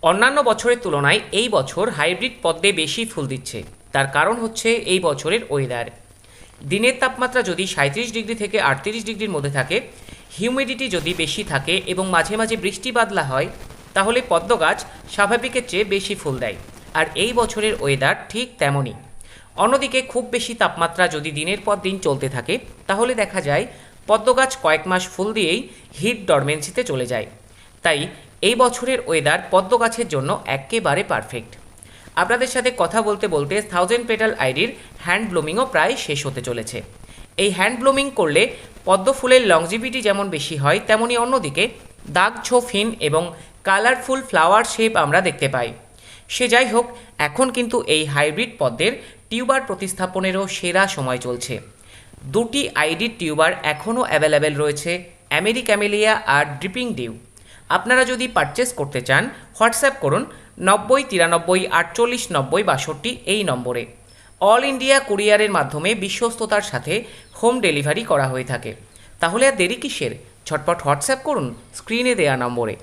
অন্যান্য বছরের তুলনায় এই বছর হাইব্রিড পদ্মে বেশি ফুল দিচ্ছে। তার কারণ হচ্ছে এই বছরের ওয়েদার। দিনের তাপমাত্রা যদি 37 ডিগ্রি থেকে 38 ডিগ্রির মধ্যে থাকে, হিউমিডিটি যদি বেশি থাকে এবং মাঝে মাঝে বৃষ্টি বাদলা হয়, তাহলে পদ্ম গাছ স্বাভাবিকের চেয়ে বেশি ফুল দেয়। আর এই বছরের ওয়েদার ঠিক তেমনই। অন্যদিকে খুব বেশি তাপমাত্রা যদি দিনের পর দিন চলতে থাকে, তাহলে দেখা যায় পদ্ম গাছ কয়েক মাস ফুল দিয়েই হিট ডরমেন্সিতে চলে যায়। তাই এই বছরের ওয়েদার পদ্ম গাছের জন্য একেবারে পারফেক্ট। আপনাদের সাথে কথা বলতে বলতে 1000 পেটাল আইডির হ্যান্ড ব্লুমিংও প্রায় শেষ হতে চলেছে। এই হ্যান্ড ব্লুমিং করলে পদ্ম ফুলের লংজিভিটি যেমন বেশি হয়, তেমনি অন্যদিকে দাগ ছোপ ফিন এবং কালারফুল ফ্লাওয়ার শেপ আমরা দেখতে পাই। সে যাই হোক, এখন কিন্তু এই হাইব্রিড পদ্মের টিউবার প্রতিস্থাপনেরও সেরা সময় চলছে। দুটি আইডির টিউবার এখনও অ্যাভেলেবেল রয়েছে, আমেরিক্যামেলিয়া আর ড্রিপিং ডিউ। আপনারা যদি পারচেস করতে চান, হোয়াটসঅ্যাপ করুন 90 93 48 90 62 এই নম্বরে। অল ইন্ডিয়া কুরিয়ারের মাধ্যমে বিশ্বস্ততার সাথে হোম ডেলিভারি করা হয়ে থাকে। তাহলে আর দেরি কিসের? ঝটপট হোয়াটসঅ্যাপ করুন স্ক্রিনে দেওয়া নম্বরে।